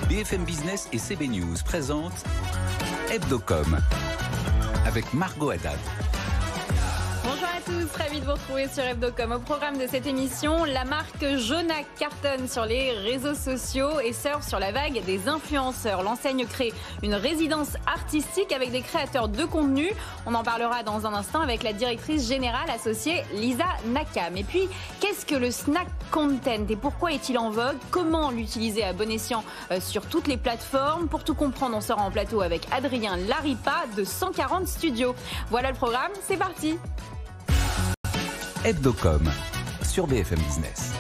BFM Business et CB News présentent Hebdocom avec Margot Haddad. Bonjour à tous, ravi de vous retrouver sur Hebdocom. Au programme de cette émission, la marque Jonac cartonne sur les réseaux sociaux et surfe sur la vague des influenceurs. L'enseigne crée une résidence artistique avec des créateurs de contenu. On en parlera dans un instant avec la directrice générale associée Lisa Nakam. Et puis, qu'est-ce que le snack content et pourquoi est-il en vogue? Comment l'utiliser à bon escient sur toutes les plateformes? Pour tout comprendre, on sera en plateau avec Adrien Laripa de 140 Studios. Voilà le programme, c'est parti. Hebdocom sur BFM Business.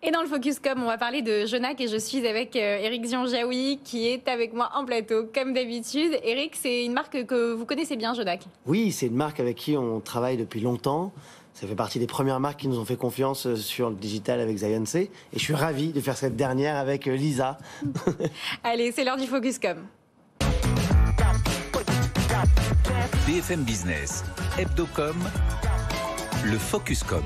Et dans le Focuscom, on va parler de Jonac et je suis avec Éric Ziangiaoui qui est avec moi en plateau comme d'habitude. Éric, c'est une marque que vous connaissez bien, Jonac? Oui, c'est une marque avec qui on travaille depuis longtemps. Ça fait partie des premières marques qui nous ont fait confiance sur le digital avec Zionc. Et je suis ravi de faire cette dernière avec Lisa. Allez, c'est l'heure du Focuscom. BFM Business, Hebdocom, le Focuscom.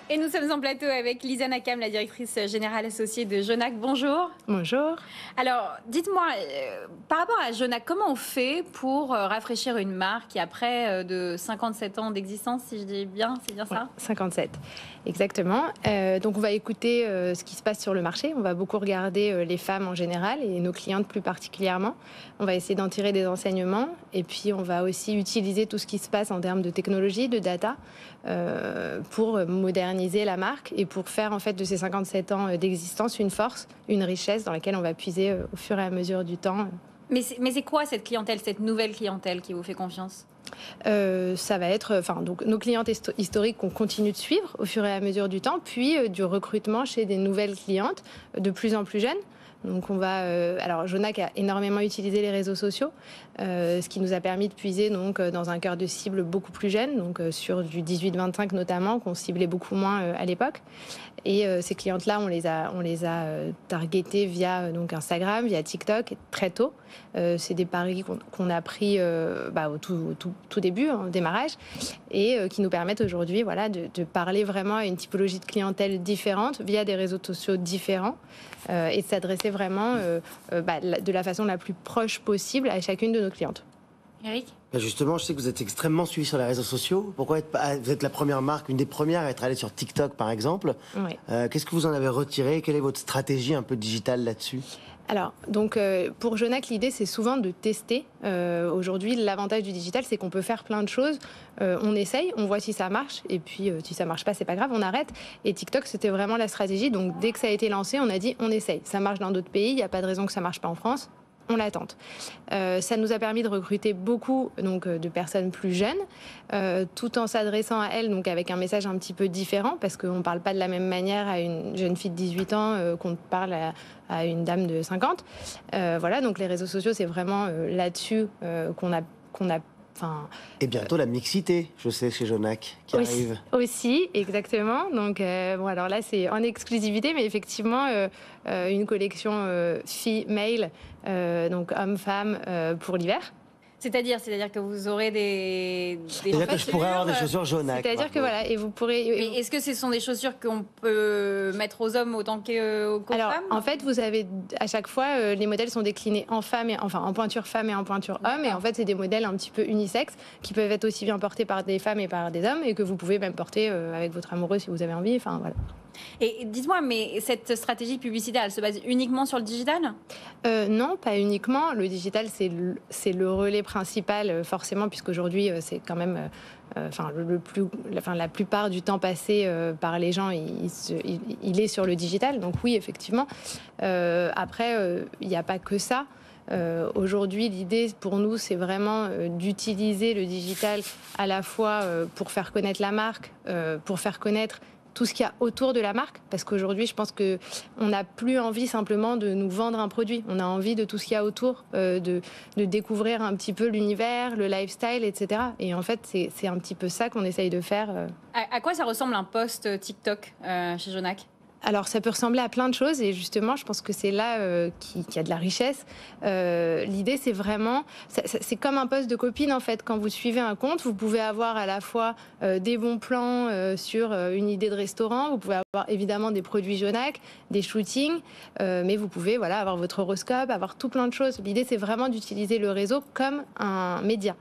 Et nous sommes en plateau avec Lisa Nakam, la directrice générale associée de Jonac. Bonjour. Bonjour. Alors, dites-moi, par rapport à Jonac, comment on fait pour rafraîchir une marque qui a près de 57 ans d'existence, si je dis bien, c'est bien ça? Ouais, 57, exactement. Donc on va écouter ce qui se passe sur le marché. On va beaucoup regarder les femmes en général et nos clientes plus particulièrement. On va essayer d'en tirer des enseignements et puis on va aussi utiliser tout ce qui se passe en termes de technologie, de data, pour moderniser la marque et pour faire en fait de ces 57 ans d'existence une force, une richesse dans laquelle on va puiser au fur et à mesure du temps. Mais c'est quoi cette clientèle, cette nouvelle clientèle qui vous fait confiance? Ça va être donc nos clientes historiques qu'on continue de suivre au fur et à mesure du temps, puis du recrutement chez des nouvelles clientes de plus en plus jeunes. Donc on va, alors Jonac a énormément utilisé les réseaux sociaux, ce qui nous a permis de puiser donc dans un cœur de cible beaucoup plus jeune, donc sur du 18-25 notamment, qu'on ciblait beaucoup moins à l'époque. Et ces clientes-là, on les a targetées via donc Instagram, via TikTok très tôt. C'est des paris qu'on a pris au tout début, au démarrage, et qui nous permettent aujourd'hui de parler vraiment à une typologie de clientèle différente via des réseaux sociaux différents et de s'adresser vraiment de la façon la plus proche possible à chacune de nos clientes. Éric? Justement, je sais que vous êtes extrêmement suivi sur les réseaux sociaux. Pourquoi vous êtes la première marque, une des premières à être allée sur TikTok par exemple? Oui. Qu'est-ce que vous en avez retiré? Quelle est votre stratégie un peu digitale là-dessus? Alors, donc, pour Jonac, l'idée, c'est souvent de tester. Aujourd'hui, l'avantage du digital, c'est qu'on peut faire plein de choses. On essaye, on voit si ça marche, et puis si ça marche pas, c'est pas grave, on arrête. Et TikTok, c'était vraiment la stratégie. Donc, dès que ça a été lancé, on a dit, on essaye. Ça marche dans d'autres pays, il n'y a pas de raison que ça marche pas en France. On la tente. Ça nous a permis de recruter beaucoup de personnes plus jeunes, tout en s'adressant à elles donc avec un message un petit peu différent, parce qu'on ne parle pas de la même manière à une jeune fille de 18 ans qu'on parle à une dame de 50. Donc les réseaux sociaux, c'est vraiment là-dessus qu'on a et bientôt la mixité, je sais, chez Jonac, qui arrive. Aussi, exactement. Donc, alors là, c'est en exclusivité, mais effectivement, une collection female, donc homme-femme, pour l'hiver. C'est-à-dire que vous aurez des C'est-à-dire que je pourrais avoir des chaussures Jonac. C'est-à-dire que voilà, et vous pourrez. Mais est-ce que ce sont des chaussures qu'on peut mettre aux hommes autant qu'aux femmes? Alors, en fait, vous avez à chaque fois les modèles sont déclinés en femmes en pointure femme et en pointure homme, et en fait, c'est des modèles un petit peu unisexes qui peuvent être aussi bien portés par des femmes et par des hommes, et que vous pouvez même porter avec votre amoureux si vous avez envie. Enfin voilà. Et dites-moi, mais cette stratégie publicitaire, elle se base uniquement sur le digital? Non, pas uniquement. Le digital, c'est le relais principal, forcément, puisqu'aujourd'hui, c'est quand même... la plupart du temps passé par les gens, il est sur le digital. Donc oui, effectivement. Après, il n'y a pas que ça. Aujourd'hui, l'idée pour nous, c'est vraiment d'utiliser le digital à la fois pour faire connaître la marque, pour faire connaître tout ce qu'il y a autour de la marque, parce qu'aujourd'hui, je pense qu'on n'a plus envie simplement de nous vendre un produit. On a envie de tout ce qu'il y a autour, de découvrir un petit peu l'univers, le lifestyle, etc. Et en fait, c'est un petit peu ça qu'on essaye de faire. À quoi ça ressemble un post TikTok chez Jonac? Alors, ça peut ressembler à plein de choses et justement, je pense que c'est là qu'il y a de la richesse. L'idée, c'est vraiment... C'est comme un poste de copine, en fait. Quand vous suivez un compte, vous pouvez avoir à la fois des bons plans sur une idée de restaurant, vous pouvez avoir évidemment des produits Jonac, des shootings, mais vous pouvez avoir votre horoscope, avoir tout plein de choses. L'idée, c'est vraiment d'utiliser le réseau comme un média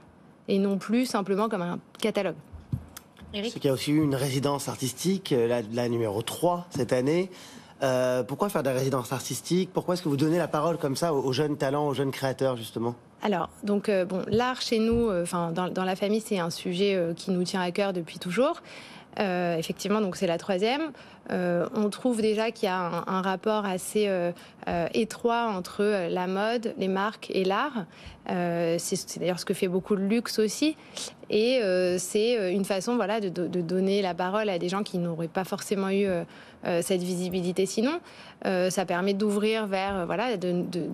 et non plus simplement comme un catalogue. C'est qu'il y a aussi eu une résidence artistique, la numéro 3 cette année. Pourquoi faire des résidences artistiques? Pourquoi est-ce que vous donnez la parole comme ça aux jeunes talents, aux jeunes créateurs, justement? Alors, donc, l'art chez nous, dans la famille, c'est un sujet qui nous tient à cœur depuis toujours. Effectivement, donc c'est la 3e. On trouve déjà qu'il y a un rapport assez étroit entre la mode, les marques et l'art. C'est d'ailleurs ce que fait beaucoup le luxe aussi. Et c'est une façon de donner la parole à des gens qui n'auraient pas forcément eu cette visibilité sinon. Ça permet d'ouvrir vers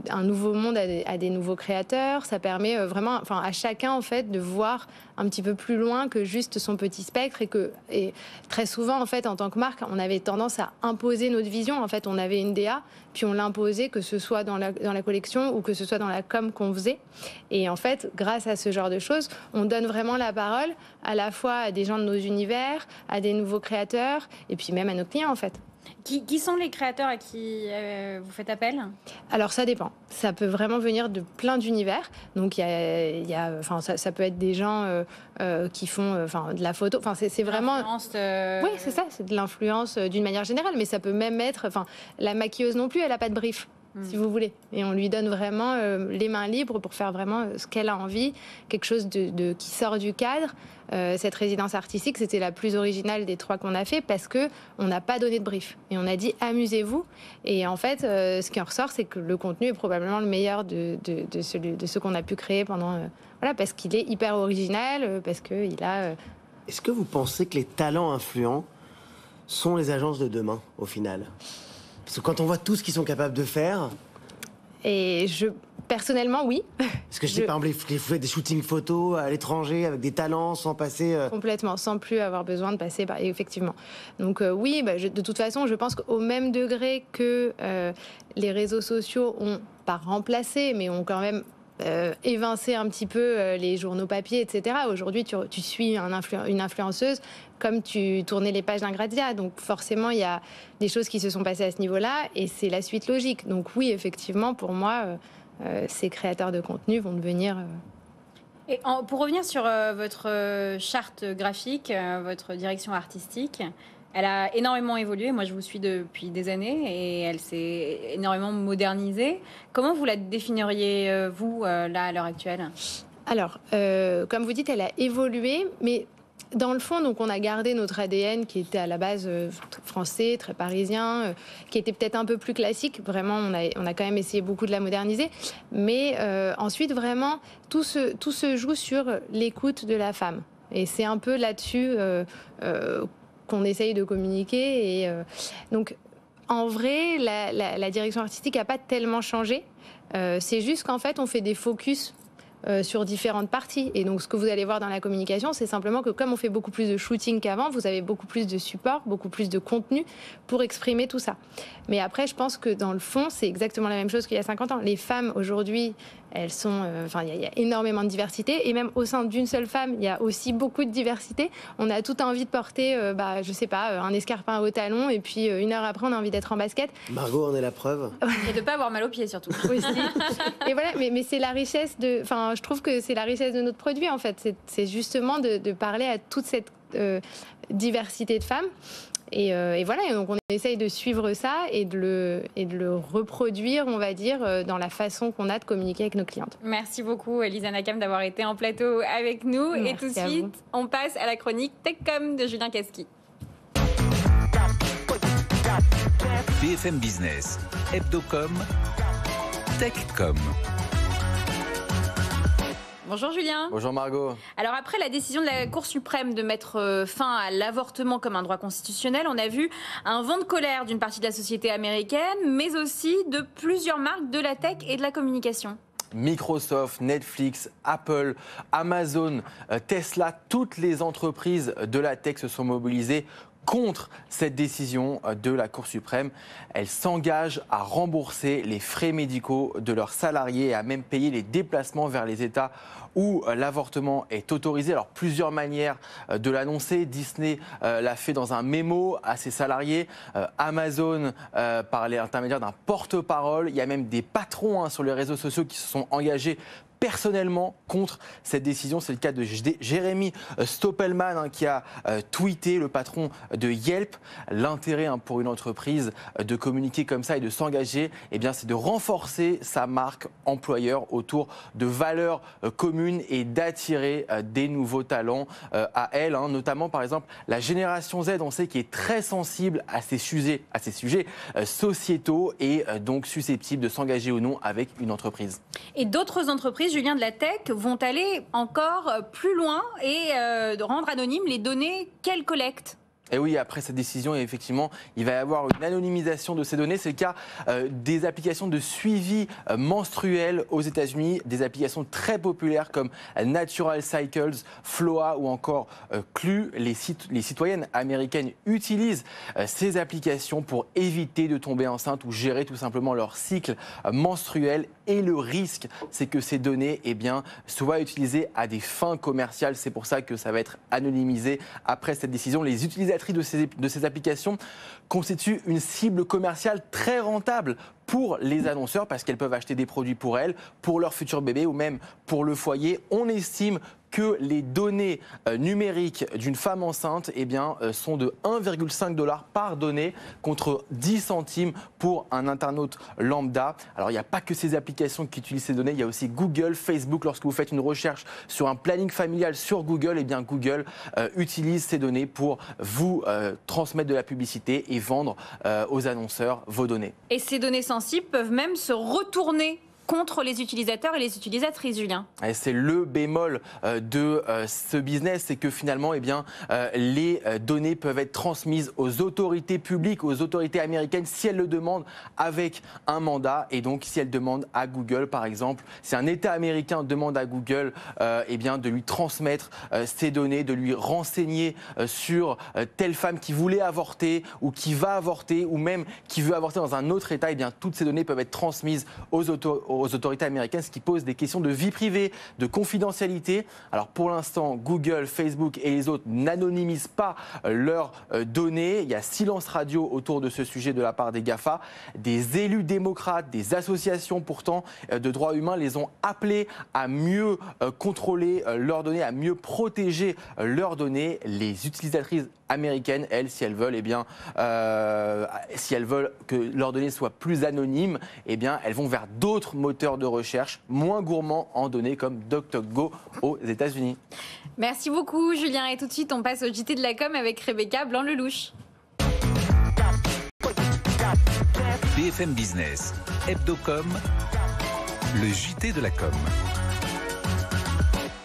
un nouveau monde à des nouveaux créateurs. Ça permet vraiment à chacun en fait de voir un petit peu plus loin que juste son petit spectre et très souvent en fait en tant que marque on avait tendance à imposer notre vision. En fait on avait une DA puis on l'imposait que ce soit dans la collection ou que ce soit dans la com qu'on faisait. Et en fait grâce à ce genre de choses on donne vraiment la parole à la fois à des gens de nos univers, à des nouveaux créateurs et puis même à nos clients en fait. Qui sont les créateurs à qui vous faites appel? Alors ça dépend. Ça peut vraiment venir de plein d'univers. Donc ça peut être des gens qui font de la photo. C'est vraiment. Oui, c'est ça. C'est de l'influence d'une manière générale. Mais ça peut même être. La maquilleuse non plus, elle n'a pas de brief. Si vous voulez. Et on lui donne vraiment les mains libres pour faire vraiment ce qu'elle a envie, quelque chose qui sort du cadre. Cette résidence artistique, c'était la plus originale des 3 qu'on a fait parce qu'on n'a pas donné de brief. Et on a dit amusez-vous. Et en fait, ce qui en ressort, c'est que le contenu est probablement le meilleur de ce qu'on a pu créer pendant... parce qu'il est hyper original, parce qu'il a... Est-ce que vous pensez que les talents influents sont les agences de demain, au final? Parce que quand on voit tout ce qu'ils sont capables de faire... Et personnellement, oui. Parce que je sais, par exemple, vous faites des shootings photos à l'étranger avec des talents sans passer... Complètement, sans plus avoir besoin de passer par... Effectivement. Donc oui, de toute façon, je pense qu'au même degré que les réseaux sociaux ont pas remplacé, mais ont quand même... évincer un petit peu les journaux papier, etc. Aujourd'hui, tu suis une influenceuse comme tu tournais les pages d'un Grazia. Donc forcément, il y a des choses qui se sont passées à ce niveau-là et c'est la suite logique. Donc oui, effectivement, pour moi, ces créateurs de contenu vont devenir... Et pour revenir sur votre charte graphique, votre direction artistique, elle a énormément évolué. Moi, je vous suis depuis des années et elle s'est énormément modernisée. Comment vous la définiriez, vous, là, à l'heure actuelle? Alors, comme vous dites, elle a évolué, mais dans le fond, donc, on a gardé notre ADN qui était à la base français, très parisien, qui était peut-être un peu plus classique. Vraiment, on a quand même essayé beaucoup de la moderniser. Mais ensuite, vraiment, tout se joue sur l'écoute de la femme. Et c'est un peu là-dessus... qu'on essaye de communiquer. Et donc, en vrai, la direction artistique n'a pas tellement changé. C'est juste qu'en fait, on fait des focus sur différentes parties. Et donc, ce que vous allez voir dans la communication, c'est simplement que comme on fait beaucoup plus de shooting qu'avant, vous avez beaucoup plus de support, beaucoup plus de contenu pour exprimer tout ça. Mais après, je pense que dans le fond, c'est exactement la même chose qu'il y a 50 ans. Les femmes, aujourd'hui, elles sont... il y a énormément de diversité. Et même au sein d'une seule femme, il y a aussi beaucoup de diversité. On a tout envie de porter, je sais pas, un escarpin à haut talon. Et puis, une heure après, on a envie d'être en basket. Margot en est la preuve. Et de ne pas avoir mal aux pieds, surtout. Aussi. Et voilà, mais c'est la richesse de... Enfin, je trouve que c'est la richesse de notre produit, en fait. C'est justement de parler à toute cette diversité de femmes. Et voilà, et donc on essaye de suivre ça et de le reproduire, on va dire, dans la façon qu'on a de communiquer avec nos clientes. Merci beaucoup, Lisa Nakam, d'avoir été en plateau avec nous. Merci. Et tout de suite, on passe à la chronique TechCom de Julien Casqui. BFM Business, Hebdocom, TechCom. Bonjour Julien. Bonjour Margot. Alors après la décision de la Cour suprême de mettre fin à l'avortement comme un droit constitutionnel, on a vu un vent de colère d'une partie de la société américaine, mais aussi de plusieurs marques de la tech et de la communication. Microsoft, Netflix, Apple, Amazon, Tesla, toutes les entreprises de la tech se sont mobilisées contre cette décision de la Cour suprême. Elle s'engage à rembourser les frais médicaux de leurs salariés et à même payer les déplacements vers les États où l'avortement est autorisé. Alors, plusieurs manières de l'annoncer. Disney l'a fait dans un mémo à ses salariés. Amazon par l'intermédiaire d'un porte-parole. Il y a même des patrons sur les réseaux sociaux qui se sont engagés personnellement contre cette décision. C'est le cas de Jeremy Stoppelman qui a tweeté, le patron de Yelp. L'intérêt pour une entreprise de communiquer comme ça et de s'engager, c'est de renforcer sa marque employeur autour de valeurs communes et d'attirer des nouveaux talents à elle. Notamment, par exemple, la génération Z, on sait, qui est très sensible à ces sujets sociétaux et donc susceptible de s'engager ou non avec une entreprise. Et d'autres entreprises, Julien, de la tech, vont aller encore plus loin et rendre anonymes les données qu'elles collectent. Et oui, après cette décision, effectivement, il va y avoir une anonymisation de ces données. C'est le cas des applications de suivi menstruel aux États-Unis, des applications très populaires comme Natural Cycles, Floa ou encore Clue. Les citoyennes américaines utilisent ces applications pour éviter de tomber enceinte ou gérer tout simplement leur cycle menstruel. Et le risque, c'est que ces données soient utilisées à des fins commerciales. C'est pour ça que ça va être anonymisé après cette décision. Les utilisateurs de ces applications constituent une cible commerciale très rentable pour les annonceurs parce qu'elles peuvent acheter des produits pour elles, pour leur futur bébé ou même pour le foyer. On estime que les données numériques d'une femme enceinte sont de 1,5 $ par donnée contre 10 centimes pour un internaute lambda. Alors il n'y a pas que ces applications qui utilisent ces données, il y a aussi Google, Facebook. Lorsque vous faites une recherche sur un planning familial sur Google, Google utilise ces données pour vous transmettre de la publicité et vendre aux annonceurs vos données. Et ces données sensibles peuvent même se retourner contre les utilisateurs et les utilisatrices, Julien. Et c'est le bémol de ce business, c'est que finalement, les données peuvent être transmises aux autorités publiques, aux autorités américaines, si elles le demandent avec un mandat. Et donc, si elles demandent à Google, par exemple, si un État américain demande à Google de lui transmettre ces données, de lui renseigner sur telle femme qui voulait avorter ou qui va avorter ou même qui veut avorter dans un autre État, toutes ces données peuvent être transmises aux autorités américaines, ce qui pose des questions de vie privée, de confidentialité. Alors pour l'instant, Google, Facebook et les autres n'anonymisent pas leurs données. Il y a silence radio autour de ce sujet de la part des GAFA. Des élus démocrates, des associations pourtant de droits humains les ont appelés à mieux contrôler leurs données, à mieux protéger leurs données. Les utilisatrices américaines, elles, si elles veulent que leurs données soient plus anonymes, elles vont vers d'autres moteurs de recherche moins gourmands en données comme DuckDuckGo aux États-Unis. Merci beaucoup, Julien. Et tout de suite, on passe au JT de la com avec Rebecca Blanc-Lelouch. BFM Business, Hebdocom, le JT de la com.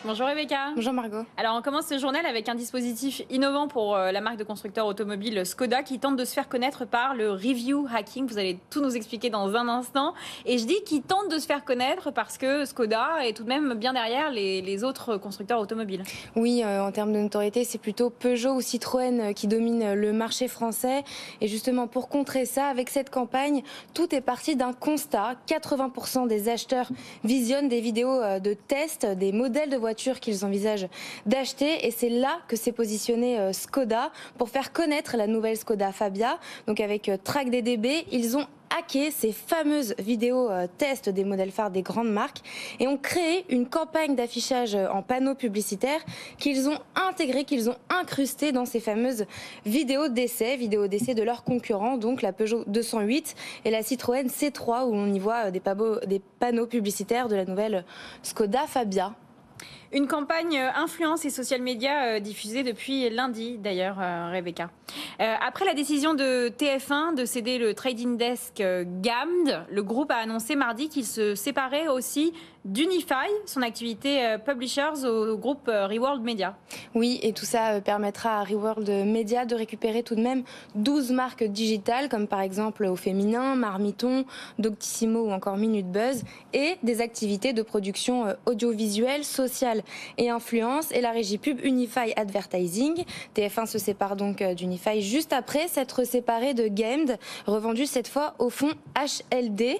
Bonjour Rebecca. Bonjour Margot. Alors on commence ce journal avec un dispositif innovant pour la marque de constructeur automobile Skoda qui tente de se faire connaître par le review hacking. Vous allez tout nous expliquer dans un instant. Et je dis qu'il tente de se faire connaître parce que Skoda est tout de même bien derrière les autres constructeurs automobiles. Oui, en termes de notoriété, c'est plutôt Peugeot ou Citroën qui dominent le marché français. Et justement, pour contrer ça, avec cette campagne, tout est parti d'un constat. 80% des acheteurs visionnent des vidéos de tests, des modèles de voitures qu'ils envisagent d'acheter, et c'est là que s'est positionné Skoda pour faire connaître la nouvelle Skoda Fabia. Donc avec TrackDDB, ils ont hacké ces fameuses vidéos tests des modèles phares des grandes marques et ont créé une campagne d'affichage en panneaux publicitaires qu'ils ont intégré, qu'ils ont incrusté dans ces fameuses vidéos d'essai de leurs concurrents, donc la Peugeot 208 et la Citroën C3, où on y voit des panneaux publicitaires de la nouvelle Skoda Fabia. Une campagne influence et social media diffusée depuis lundi, d'ailleurs, Rebecca. Après la décision de TF1 de céder le trading desk GAMD, le groupe a annoncé mardi qu'il se séparait aussi d'Unify, son activité Publishers, au groupe Reworld Media. Oui, et tout ça permettra à Reworld Media de récupérer tout de même 12 marques digitales, comme par exemple Au Féminin, Marmiton, Doctissimo ou encore Minute Buzz, et des activités de production audiovisuelle, sociale et influence, et la régie pub Unify Advertising. TF1 se sépare donc d'Unify juste après s'être séparé de Gamed, revendu cette fois au fonds HLD.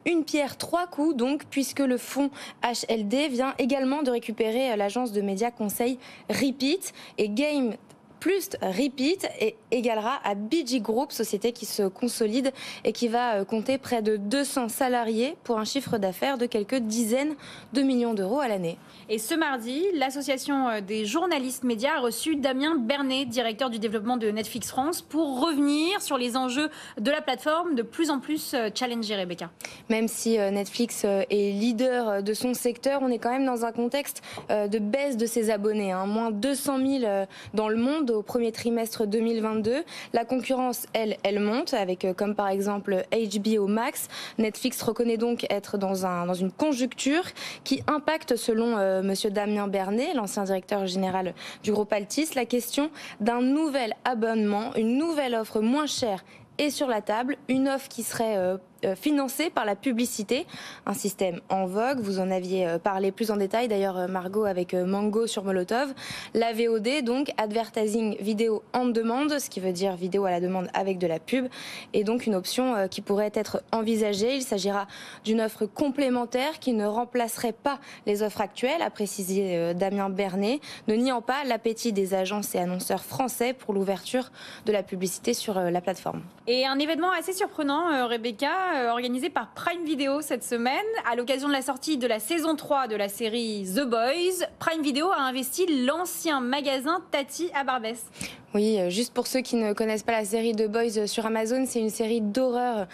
Une pierre, trois coups donc, puisque le fonds HLD vient également de récupérer l'agence de médias conseil Repeat, et Game plus Repeat et égalera à BG Group, société qui se consolide et qui va compter près de 200 salariés pour un chiffre d'affaires de quelques dizaines de millions d'euros à l'année. Et ce mardi, l'association des journalistes médias a reçu Damien Bernet, directeur du développement de Netflix France, pour revenir sur les enjeux de la plateforme de plus en plus challengés, Rebecca. Même si Netflix est leader de son secteur, on est quand même dans un contexte de baisse de ses abonnés, moins 200 000 dans le monde au premier trimestre 2022. La concurrence, elle monte avec comme par exemple HBO Max. Netflix reconnaît donc être dans une conjoncture qui impacte, selon monsieur Damien Bernet, l'ancien directeur général du groupe Altis, la question d'un nouvel abonnement, une nouvelle offre moins chère est sur la table, une offre qui serait financée par la publicité, un système en vogue. Vous en aviez parlé plus en détail, d'ailleurs Margot avec Mango sur Molotov. La VOD, donc Advertising Vidéo on Demand, ce qui veut dire vidéo à la demande avec de la pub, est donc une option qui pourrait être envisagée. Il s'agira d'une offre complémentaire qui ne remplacerait pas les offres actuelles, a précisé Damien Bernet, ne niant pas l'appétit des agences et annonceurs français pour l'ouverture de la publicité sur la plateforme. Et un événement assez surprenant, Rebecca, organisé par Prime Video cette semaine. À l'occasion de la sortie de la saison 3 de la série The Boys, Prime Video a investi l'ancien magasin Tati à Barbès. Oui, juste pour ceux qui ne connaissent pas la série The Boys sur Amazon, c'est une série d'horreur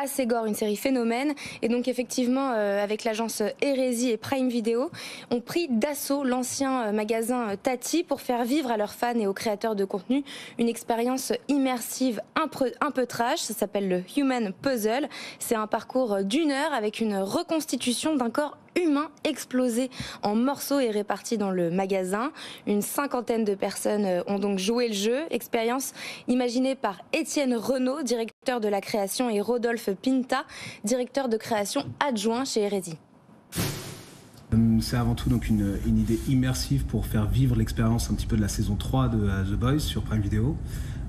assez gore, une série phénomène. Et donc effectivement, avec l'agence Hérésie et Prime Video, ont pris d'assaut l'ancien magasin Tati pour faire vivre à leurs fans et aux créateurs de contenu une expérience immersive un peu trash. Ça s'appelle le Human Puzzle. C'est un parcours d'1 heure avec une reconstitution d'un corps humain explosé en morceaux et répartis dans le magasin. Une 50aine de personnes ont donc joué le jeu. Expérience imaginée par Étienne Renaud, directeur de la création, et Rodolphe Pinta, directeur de création adjoint chez Hérésie. C'est avant tout donc une idée immersive pour faire vivre l'expérience un petit peu de la saison 3 de The Boys sur Prime Video.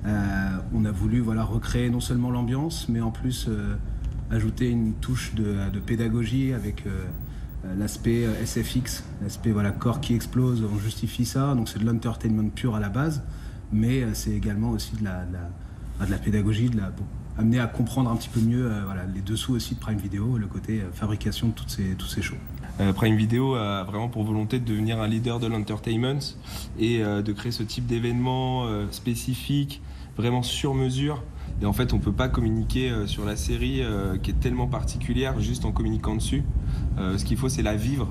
On a voulu recréer non seulement l'ambiance, mais en plus ajouter une touche de pédagogie avec l'aspect SFX, l'aspect corps qui explose, on justifie ça, donc c'est de l'entertainment pur à la base, mais c'est également aussi de la pédagogie, pour amener à comprendre un petit peu mieux les dessous aussi de Prime Video, le côté fabrication de tous ces shows. Prime Video a vraiment pour volonté de devenir un leader de l'entertainment et de créer ce type d'événements spécifiques, vraiment sur mesure. Et en fait, on ne peut pas communiquer sur la série qui est tellement particulière juste en communiquant dessus. Ce qu'il faut, c'est la vivre.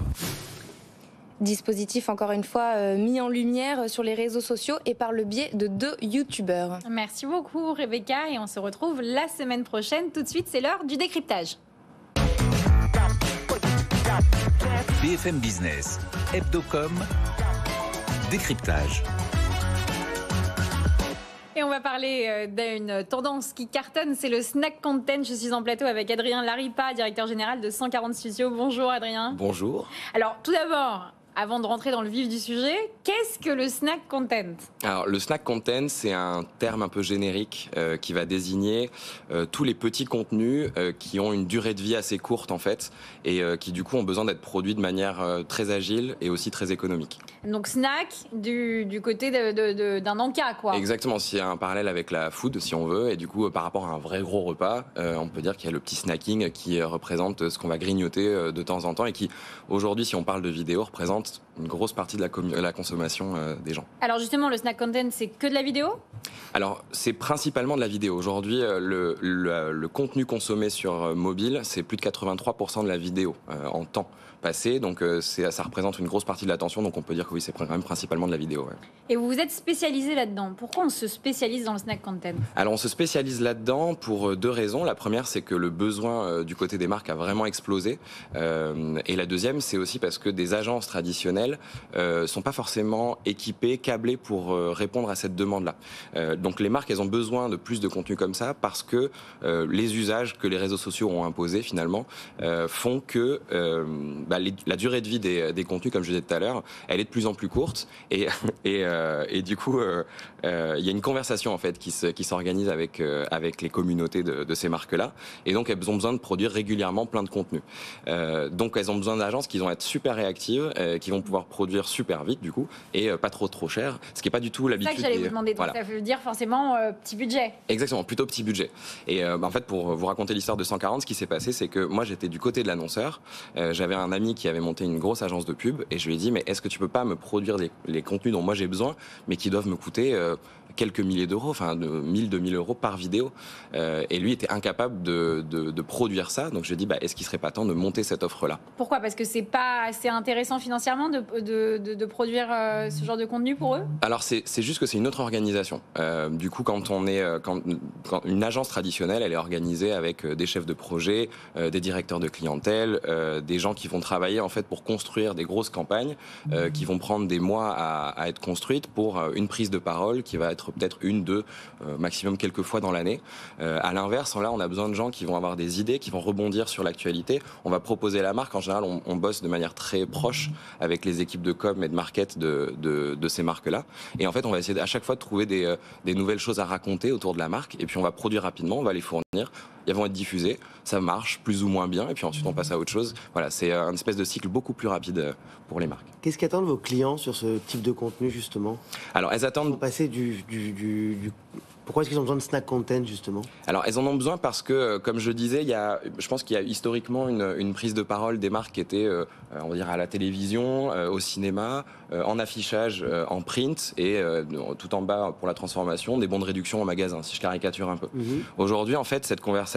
Dispositif, encore une fois, mis en lumière sur les réseaux sociaux et par le biais de 2 youtubeurs. Merci beaucoup, Rebecca, et on se retrouve la semaine prochaine. Tout de suite, c'est l'heure du décryptage. BFM Business, Hebdocom, décryptage. Et on va parler d'une tendance qui cartonne, c'est le snack content. Je suis en plateau avec Adrien Laripa, directeur général de 140 Studios. Bonjour Adrien. Bonjour. Alors tout d'abord, avant de rentrer dans le vif du sujet, qu'est-ce que le snack content ? Alors le snack content, c'est un terme un peu générique qui va désigner tous les petits contenus qui ont une durée de vie assez courte en fait et qui du coup ont besoin d'être produits de manière très agile et aussi très économique. Donc snack du côté d'un encas quoi. Exactement, s'il y a un parallèle avec la food si on veut et du coup par rapport à un vrai gros repas, on peut dire qu'il y a le petit snacking qui représente ce qu'on va grignoter de temps en temps et qui aujourd'hui si on parle de vidéo représente une grosse partie de la consommation des gens. Alors justement, le snack content, c'est que de la vidéo ? Alors, c'est principalement de la vidéo. Aujourd'hui, le contenu consommé sur mobile, c'est plus de 83% de la vidéo en temps passé. Donc, ça représente une grosse partie de l'attention. Donc, on peut dire que oui, c'est quand même principalement de la vidéo. Ouais. Et vous vous êtes spécialisé là-dedans. Pourquoi on se spécialise dans le snack content ? Alors, on se spécialise là-dedans pour 2 raisons. La première, c'est que le besoin du côté des marques a vraiment explosé. Et la deuxième, c'est aussi parce que des agences traditionnelles traditionnels sont pas forcément équipés, câblés pour répondre à cette demande-là. Donc les marques, elles ont besoin de plus de contenu comme ça parce que les usages que les réseaux sociaux ont imposés finalement font que la durée de vie des contenus, comme je disais tout à l'heure, elle est de plus en plus courte et du coup il y a une conversation en fait qui s'organise avec les communautés de ces marques-là, et donc elles ont besoin de produire régulièrement plein de contenus. Donc elles ont besoin d'agences qui vont être super réactives, qui vont pouvoir produire super vite du coup et pas trop cher, ce qui est pas du tout l'habitude. C'est ça que j'allais vous demander. Donc ça veut dire forcément petit budget. Exactement, plutôt petit budget. Et en fait, pour vous raconter l'histoire de 140, ce qui s'est passé, c'est que moi j'étais du côté de l'annonceur. J'avais un ami qui avait monté une grosse agence de pub et je lui ai dit mais est-ce que tu peux pas me produire les contenus dont moi j'ai besoin, mais qui doivent me coûter quelques milliers d'euros, enfin de 1000, 2000 euros par vidéo. Et lui était incapable de produire ça. Donc je lui ai dit, est-ce qu'il serait pas temps de monter cette offre-là? Pourquoi? Parce que c'est pas assez intéressant financièrement de produire ce genre de contenu pour eux? Alors c'est juste que c'est une autre organisation. Du coup, quand une agence traditionnelle, elle est organisée avec des chefs de projet, des directeurs de clientèle, des gens qui vont travailler en fait pour construire des grosses campagnes qui vont prendre des mois à être construites pour une prise de parole qui va être peut-être une, deux, maximum quelques fois dans l'année. À l'inverse, là, on a besoin de gens qui vont avoir des idées, qui vont rebondir sur l'actualité. On va proposer la marque. En général, on bosse de manière très proche avec les équipes de com et de market de ces marques-là. Et en fait, on va essayer à chaque fois de trouver des nouvelles choses à raconter autour de la marque. Et puis, on va produire rapidement, on va les fournir. Ils vont être diffusés, ça marche plus ou moins bien, et puis ensuite on passe à autre chose. Voilà, c'est un espèce de cycle beaucoup plus rapide pour les marques. Qu'est-ce qu'attendent vos clients sur ce type de contenu, justement? Alors, elles attendent... passer Pourquoi est-ce qu'ils ont besoin de snack content, justement? Alors, elles en ont besoin parce que, comme je disais, je pense qu'il y a historiquement une prise de parole des marques qui était, on va dire, à la télévision, au cinéma, en affichage, en print, et tout en bas, pour la transformation, des bons de réduction en magasin, si je caricature un peu. Aujourd'hui, en fait, cette conversation,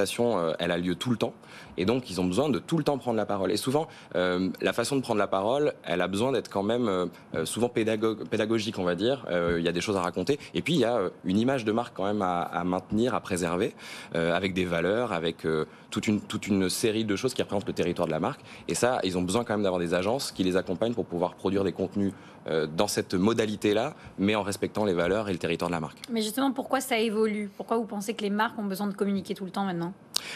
elle a lieu tout le temps, et donc ils ont besoin de tout le temps prendre la parole. Et souvent, la façon de prendre la parole, elle a besoin d'être quand même souvent pédagogique, on va dire. Il y a des choses à raconter, et puis il y a une image de marque quand même à maintenir, à préserver, avec des valeurs, avec toute une série de choses qui représentent le territoire de la marque. Et ça, ils ont besoin quand même d'avoir des agences qui les accompagnent pour pouvoir produire des contenus dans cette modalité-là, mais en respectant les valeurs et le territoire de la marque. Mais justement, pourquoi ça évolue? Pourquoi vous pensez que les marques ont besoin de communiquer tout le temps maintenant?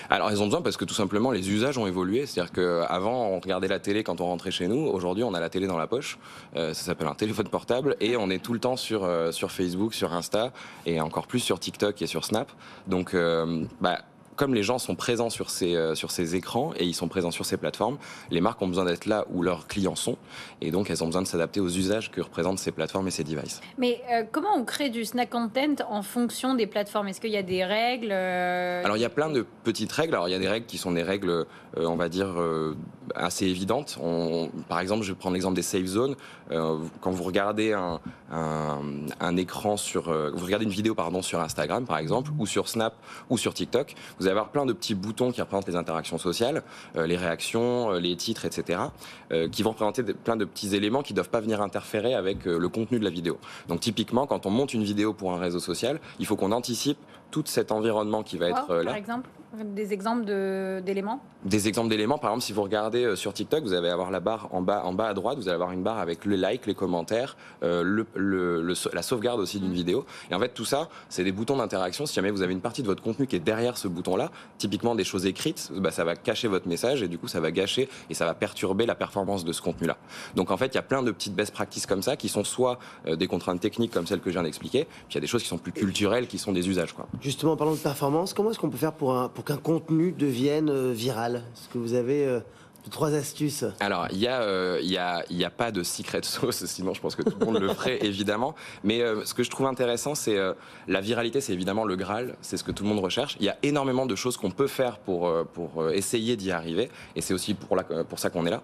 Alors, elles ont besoin parce que tout simplement, les usages ont évolué. C'est-à-dire qu'avant, on regardait la télé quand on rentrait chez nous. Aujourd'hui, on a la télé dans la poche. Ça s'appelle un téléphone portable. Et on est tout le temps sur Facebook, sur Insta, et encore plus sur TikTok et sur Snap. Donc, comme les gens sont présents sur ces écrans et ils sont présents sur ces plateformes, les marques ont besoin d'être là où leurs clients sont, et donc elles ont besoin de s'adapter aux usages que représentent ces plateformes et ces devices. Mais comment on crée du snack content en fonction des plateformes? Est-ce qu'il y a des règles Alors il y a plein de petites règles. Alors il y a des règles qui sont des règles, on va dire, assez évidentes. Par exemple, je vais prendre l'exemple des safe zones. Quand vous regardez un écran vous regardez une vidéo sur Instagram par exemple, ou sur Snap ou sur TikTok, vous allez avoir plein de petits boutons qui représentent les interactions sociales, les réactions, les titres, etc., qui vont représenter plein de petits éléments qui ne doivent pas venir interférer avec le contenu de la vidéo. Donc typiquement, quand on monte une vidéo pour un réseau social, il faut qu'on anticipe tout cet environnement qui va être là. Par exemple, des exemples d'éléments? Des exemples d'éléments, par exemple, si vous regardez sur TikTok, vous allez avoir la barre en bas à droite, vous allez avoir une barre avec le like, les commentaires, la sauvegarde aussi d'une vidéo. Et en fait, tout ça, c'est des boutons d'interaction. Si jamais vous avez une partie de votre contenu qui est derrière ce bouton-là, typiquement des choses écrites, ça va cacher votre message et du coup, ça va gâcher et ça va perturber la performance de ce contenu-là. Donc en fait, il y a plein de petites best practices comme ça qui sont soit des contraintes techniques comme celles que je viens d'expliquer, puis il y a des choses qui sont plus culturelles, qui sont des usages, quoi. Justement, en parlant de performance, comment est-ce qu'on peut faire pour qu'un contenu devienne viral? Est-ce que vous avez 3 astuces? Alors, il y a pas de secret sauce, sinon je pense que tout le monde le ferait évidemment. Mais ce que je trouve intéressant, c'est la viralité, c'est évidemment le Graal, c'est ce que tout le monde recherche. Il y a énormément de choses qu'on peut faire pour essayer d'y arriver, et c'est aussi pour ça qu'on est là,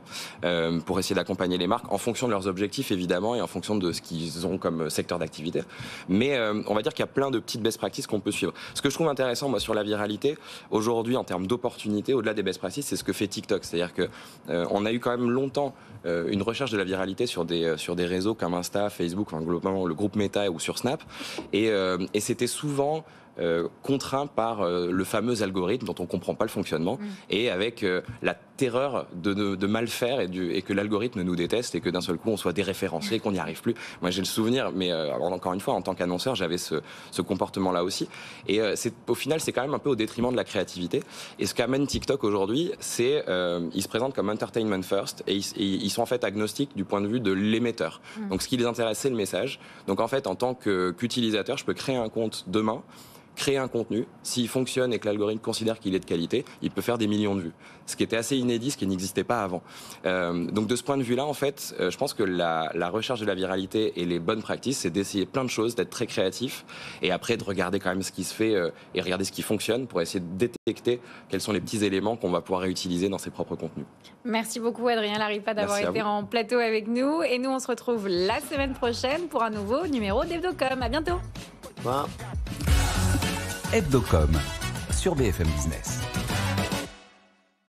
pour essayer d'accompagner les marques en fonction de leurs objectifs évidemment et en fonction de ce qu'ils ont comme secteur d'activité. Mais on va dire qu'il y a plein de petites best practices qu'on peut suivre. Ce que je trouve intéressant, moi, sur la viralité, aujourd'hui, en termes d'opportunités, au-delà des best practices, c'est ce que fait TikTok. C'est-à-dire que on a eu quand même longtemps une recherche de la viralité sur des réseaux comme Insta, Facebook, globalement le groupe Meta ou sur Snap, et c'était souvent contraint par le fameux algorithme dont on ne comprend pas le fonctionnement et avec la terreur de mal faire et que l'algorithme nous déteste et que d'un seul coup on soit déréférencé, qu'on n'y arrive plus. Moi j'ai le souvenir, mais encore une fois en tant qu'annonceur j'avais ce comportement-là aussi et au final c'est quand même un peu au détriment de la créativité et ce qu'amène TikTok aujourd'hui c'est ils se présentent comme entertainment first et ils sont en fait agnostiques du point de vue de l'émetteur. Donc ce qui les intéresse c'est le message. Donc en fait en tant qu'utilisateur je peux créer un compte demain, créer un contenu, s'il fonctionne et que l'algorithme considère qu'il est de qualité, il peut faire des millions de vues. Ce qui était assez inédit, ce qui n'existait pas avant. Donc de ce point de vue-là, en fait, je pense que la recherche de la viralité et les bonnes pratiques, c'est d'essayer plein de choses, d'être très créatif et après de regarder quand même ce qui se fait et regarder ce qui fonctionne pour essayer de détecter quels sont les petits éléments qu'on va pouvoir réutiliser dans ses propres contenus. Merci beaucoup Adrien Laripa d'avoir été en plateau avec nous et nous on se retrouve la semaine prochaine pour un nouveau numéro d'Hebdocom. À bientôt. Voilà. Hebdocom sur BFM Business.